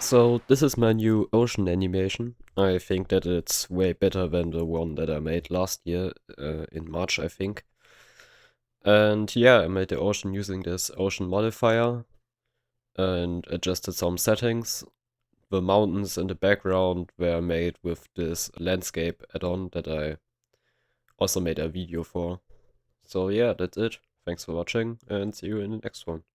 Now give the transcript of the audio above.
So this is my new ocean animation. I think that it's way better than the one that I made last year, in March, I think. And yeah, I made the ocean using this ocean modifier and adjusted some settings. The mountains in the background were made with this landscape add-on that I also made a video for. So yeah, that's it. Thanks for watching and see you in the next one.